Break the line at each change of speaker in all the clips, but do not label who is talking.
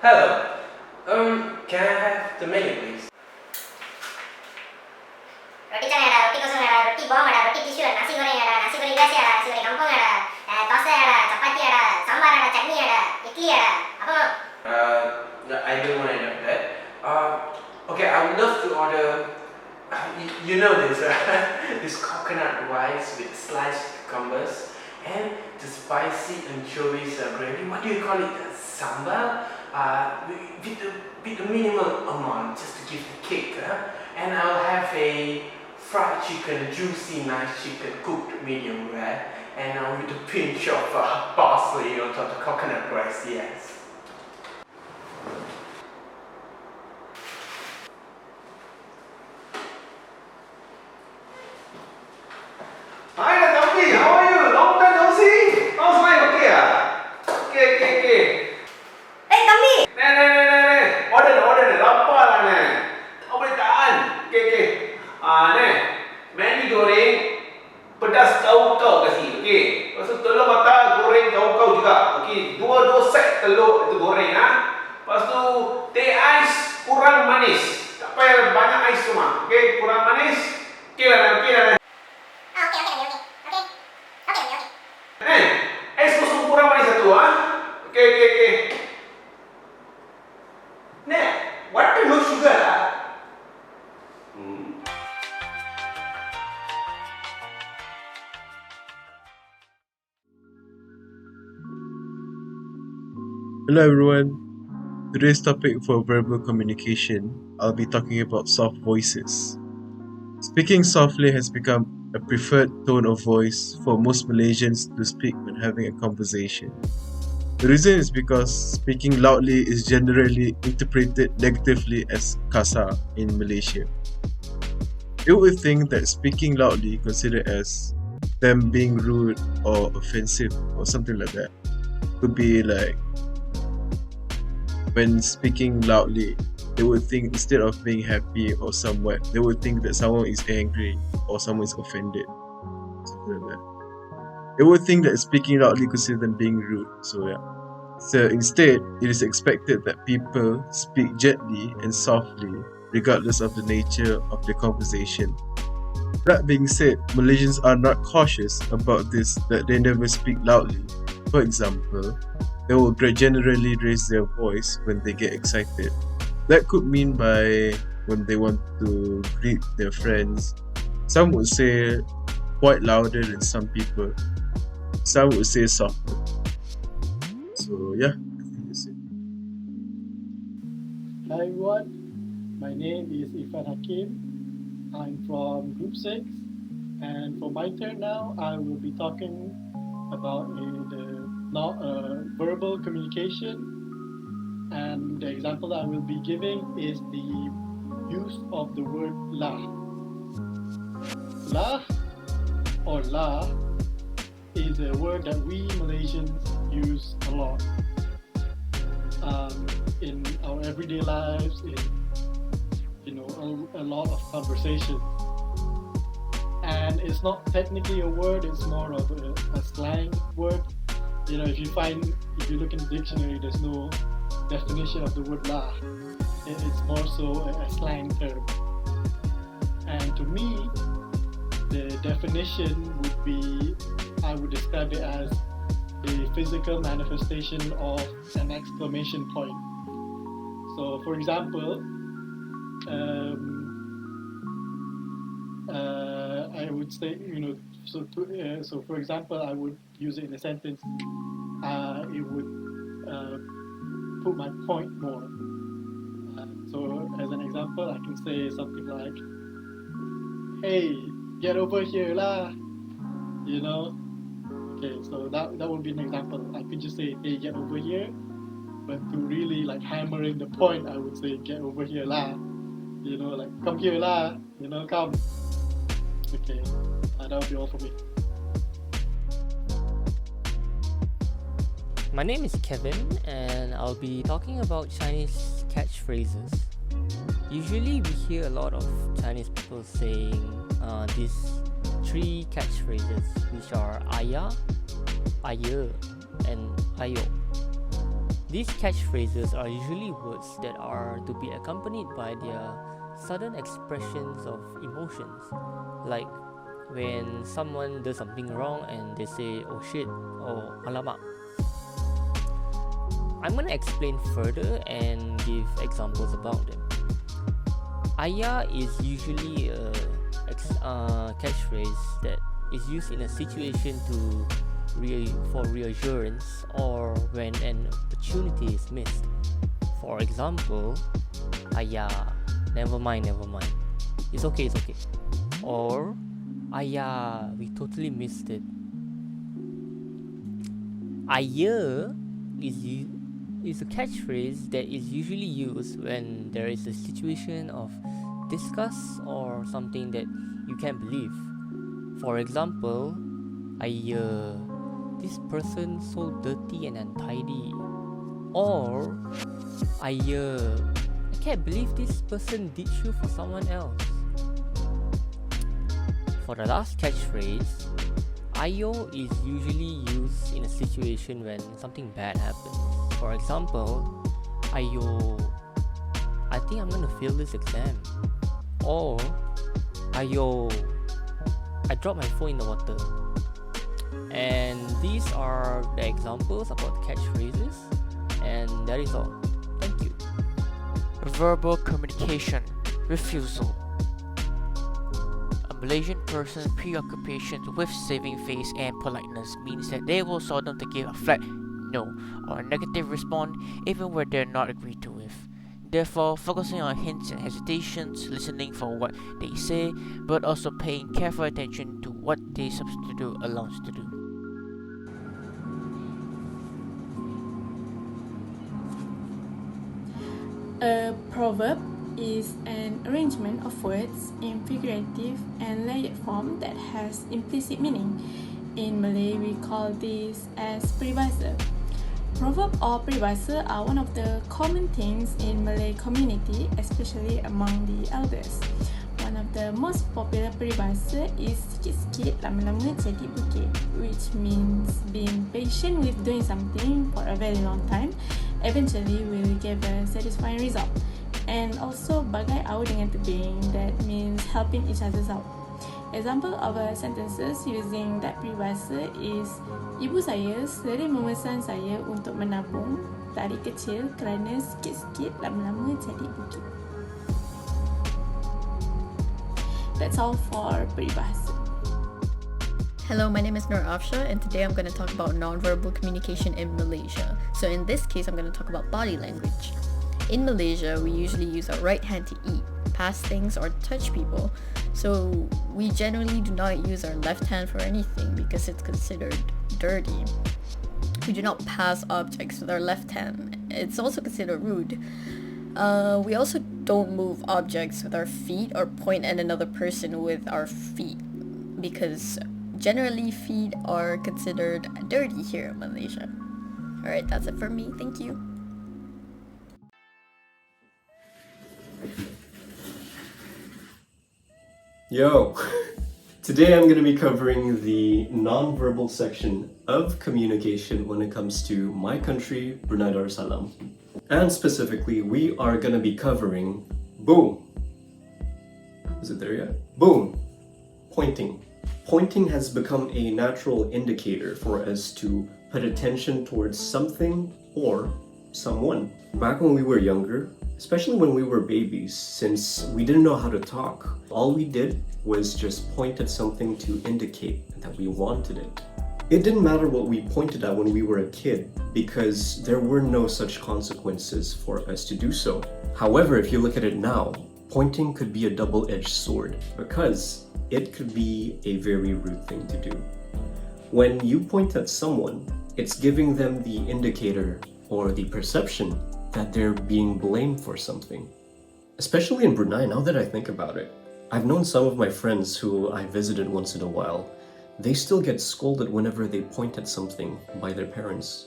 Hello. Can I have the menu, please?
Roti canai ada, roti kosong ada, roti bawang ada, roti tisu ada, nasi goreng ada, nasi goreng biasa ada, nasi goreng kampung ada, tosta ada, chapati ada, sambar ada, chutney ada, idli ada. Apa mau?
No, I don't want any of that. Okay, I would love to order. You know this, this coconut rice with sliced cucumbers and the spicy anchovies gravy. What do you call it? Sambal. With a minimal amount just to give the kick. And I'll have a fried chicken, juicy, nice chicken, cooked medium rare, and with a pinch of parsley on top of the coconut rice. Yes.
Hi, Razaly. How are you? Long time no see. How's life? Okay, Okay.
Hey, Kami!
Nih. Order. Lapar lah, nih. Tak boleh tahan. Okay. Menu goreng pedas kau kasih. Okay. Lepas tu telur mata goreng kau juga. Okay. Dua set telur itu goreng, Lepas tu teh ais kurang manis. Tak payah banyak ais cuma. Okay, kurang manis. Okay lah.
Okay.
Ais kosong kurang manis satu, Okay.
What no sugar?
Hello everyone. Today's topic for verbal communication, I'll be talking about soft voices. Speaking softly has become a preferred tone of voice for most Malaysians to speak when having a conversation. The reason is because speaking loudly is generally interpreted negatively as kasar in Malaysia. You would think that speaking loudly considered as them being rude or offensive or something like that. Could be like when speaking loudly, they would think instead of being happy or somewhat, they would think that someone is angry or someone is offended. Something like that. They would think that speaking loudly consider them being rude. So instead, it is expected that people speak gently and softly, regardless of the nature of the conversation. That being said, Malaysians are not cautious about this, that they never speak loudly. For example, they will generally raise their voice when they get excited. That could mean by when they want to greet their friends. Some would say quite louder than some people. Some would say softer. So I think that's it.
Hi everyone, my name is Irfan Hakeem. I'm from Group6, and for my turn now, I will be talking about the verbal communication, and the example that I will be giving is the use of the word lah. Lah or la is a word that we Malaysians use a lot in our everyday lives, in a lot of conversations. And it's not technically a word, it's more of a slang word. If you look in the dictionary, there's no definition of the word lah. It's more so a slang term. And to me, the definition would be, I would describe it as a physical manifestation of an exclamation point. So for example, I would say, so for example, I would use it in a sentence. It would put my point more. So as an example, I can say something like, "Hey, get over here lah," Okay, so that would be an example. I could just say, "Hey, get over here," but to really hammer in the point, I would say, "Get over here lah," come here lah, come. Okay, that would be all for me.
My name is Kevin, and I'll be talking about Chinese catchphrases. Usually we hear a lot of Chinese people saying these three catchphrases, which are ayah, aye, and ayo. These catchphrases are usually words that are to be accompanied by their sudden expressions of emotions, like when someone does something wrong and they say "oh shit" or "alamak." I'm gonna explain further and give examples about them. Ayah is usually a catchphrase that is used in a situation for reassurance or when an opportunity is missed. For example, Ayah, never mind. It's okay. Or Ayah, we totally missed it. Ayah is a catchphrase that is usually used when there is a situation of disgust or something that you can't believe. For example, Ayah, this person so dirty and untidy. Or Ayah, I can't believe this person ditched you for someone else. For the last catchphrase, Ayo is usually used in a situation when something bad happens. For example, Ayo, I think I'm gonna fail this exam. Or Ayo, I dropped my phone in the water. And these are the examples about catchphrases, and that is all. Thank you.
Verbal communication, refusal. A Malaysian person's preoccupation with saving face and politeness means that they will seldom to give a flat no or a negative response even where they're not agreed to with. Therefore, focusing on hints and hesitations, listening for what they say, but also paying careful attention to what they substitute allows to do.
A proverb is an arrangement of words in figurative and layered form that has implicit meaning. In Malay, we call this as peribahasa. Proverb or peribahasa are one of the common things in Malay community, especially among the elders. One of the most popular peribahasa is sikit-sikit lama-lama jadi bukit, which means being patient with doing something for a very long time eventually will give a satisfying result. And also bagai awal dengan tebing, that means helping each other out. Example of sentences using that peribahasa is, ibu saya sering memesan saya untuk menabung dari kecil kerana sikit-sikit lama-lama jadi bukit. That's all for peribahasa.
Hello, my name is Afshaa, and today I'm going to talk about non-verbal communication in Malaysia. So in this case, I'm going to talk about body language. In Malaysia, we usually use our right hand to eat, pass things, or touch people. So we generally do not use our left hand for anything because it's considered dirty. We do not pass objects with our left hand. It's also considered rude. We also don't move objects with our feet or point at another person with our feet because generally feet are considered dirty here in Malaysia. Alright, that's it for me. Thank you.
Yo! Today I'm going to be covering the non-verbal section of communication when it comes to my country, Brunei Darussalam. And specifically, we are going to be covering boom. Is it there yet? Boom. Pointing. Pointing has become a natural indicator for us to put attention towards something or someone. Back when we were younger, especially when we were babies, since we didn't know how to talk, all we did was just point at something to indicate that we wanted it. It didn't matter what we pointed at when we were a kid because there were no such consequences for us to do so. However, if you look at it now, pointing could be a double-edged sword because it could be a very rude thing to do. When you point at someone, it's giving them the indicator or the perception that they're being blamed for something. Especially in Brunei, now that I think about it. I've known some of my friends who I visited once in a while. They still get scolded whenever they point at something by their parents.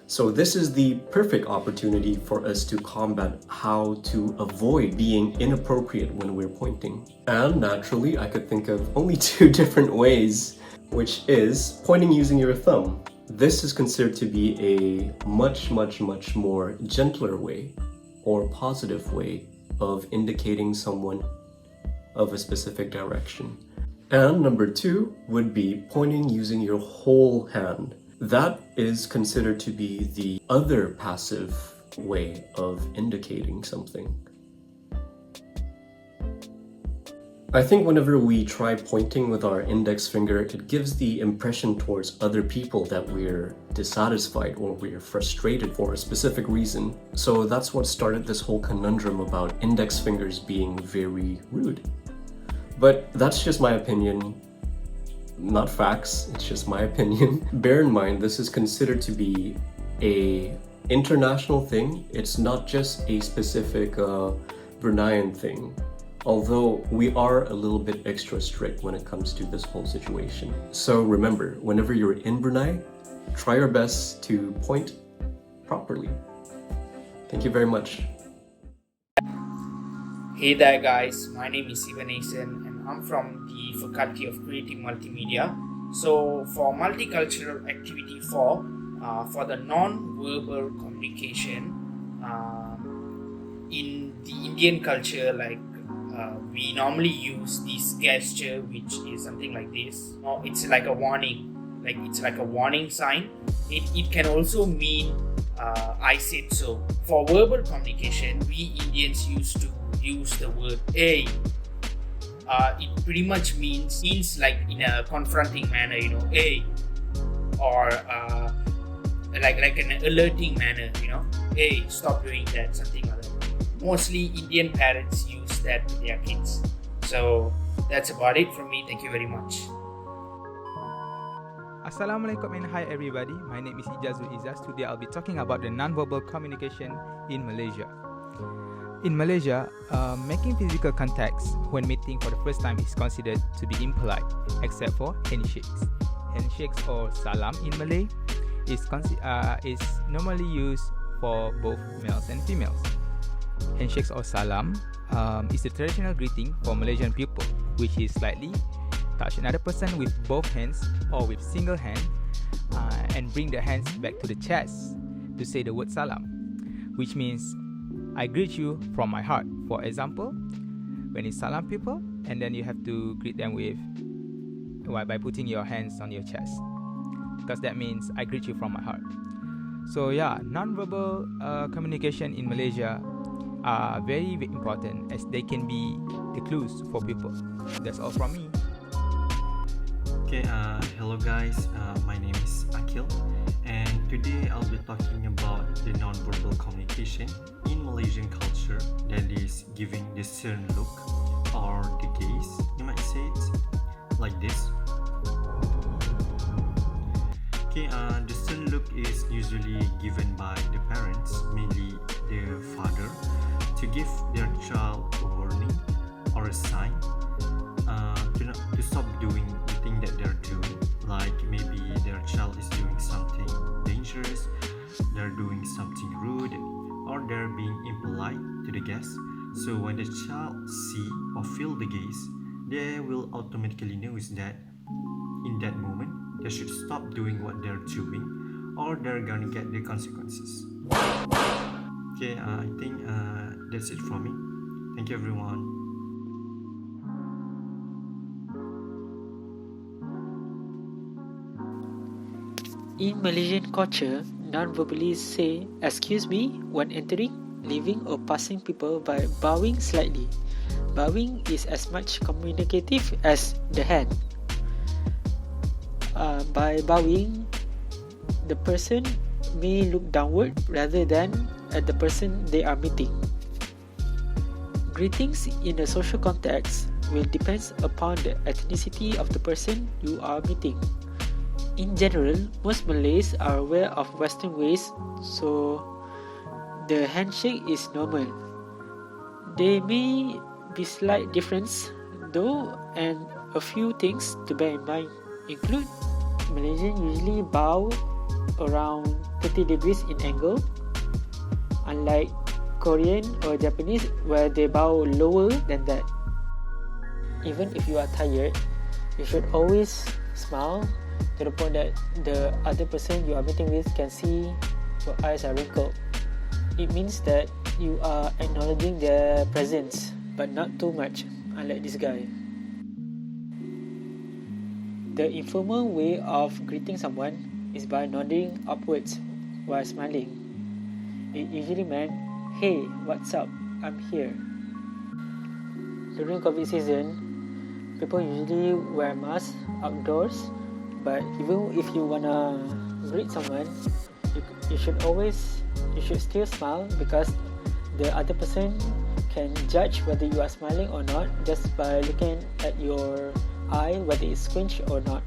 So this is the perfect opportunity for us to combat how to avoid being inappropriate when we're pointing. And naturally, I could think of only two different ways, which is pointing using your thumb This is considered to be a much more gentler way or positive way of indicating someone of a specific direction. And number 2 would be pointing using your whole hand. That is considered to be the other passive way of indicating something. I think whenever we try pointing with our index finger, it gives the impression towards other people that we're dissatisfied or we're frustrated for a specific reason. So that's what started this whole conundrum about index fingers being very rude. But that's just my opinion, not facts, it's just my opinion. Bear in mind, this is considered to be a international thing. It's not just a specific Bruneian thing. Although we are a little bit extra strict when it comes to this whole situation. So remember, whenever you're in Brunei, try your best to point properly. Thank you very much.
Hey there guys, my name is Sivaneishan and I'm from the Faculty of Creative Multimedia. So for Multicultural Activity 4, for the non-verbal communication, in the Indian culture, like we normally use this gesture, which is something like this. It's like a warning, it's like a warning sign. It can also mean I said so. For verbal communication, we Indians used to use the word "hey." It pretty much means like in a confronting manner, "hey," or like an alerting manner, "hey, stop doing that," something like that. Mostly Indian parents use that with their kids. So that's about it from me. Thank you very much.
Assalamualaikum and hi everybody. My name is Ijazul Izaz. Today I'll be talking about the non-verbal communication in Malaysia. In Malaysia, making physical contacts when meeting for the first time is considered to be impolite, except for handshakes. Handshakes or salam in Malay is normally used for both males and females. Handshakes or salam is the traditional greeting for Malaysian people, which is slightly touch another person with both hands or with single hand and bring the hands back to the chest to say the word salam, which means I greet you from my heart. For example, when you salam people, and then you have to greet them by putting your hands on your chest, because that means I greet you from my heart. So yeah, non-verbal communication in Malaysia are very important, as they can be the clues for people. That's all from me.
Okay, hello guys, my name is Aqil, and today I'll be talking about the non-verbal communication in Malaysian culture, that is giving the certain look or the gaze, you might say it like this. Okay, the certain look is usually given by the parents, mainly their father, to give their child a warning or a sign to stop doing the thing that they're doing. Like maybe their child is doing something dangerous, they're doing something rude, or they're being impolite to the guests. So when the child see or feel the gaze, they will automatically know that in that moment they should stop doing what they're doing, or they're gonna get the consequences. Okay, I think that's it from me. Thank you everyone.
In Malaysian culture, non-verbally say "excuse me" when entering, leaving or passing people by bowing slightly. Bowing is as much communicative as the hand. By bowing, the person may look downward rather than at the person they are meeting. Greetings in a social context will depend upon the ethnicity of the person you are meeting. In general, most Malays are aware of Western ways, so the handshake is normal. There may be slight difference though, and a few things to bear in mind include Malaysians usually bow around 30 degrees in angle, unlike Korean or Japanese where they bow lower than that. Even if you are tired, you should always smile to the point that the other person you are meeting with can see your eyes are wrinkled. It means that you are acknowledging their presence, but not too much, unlike this guy. The informal way of greeting someone is by nodding upwards while smiling. It usually meant, "Hey, what's up? I'm here." During COVID season, people usually wear masks outdoors, but even if you wanna greet someone, you should still smile, because the other person can judge whether you are smiling or not just by looking at your eye, whether it's squinched or not.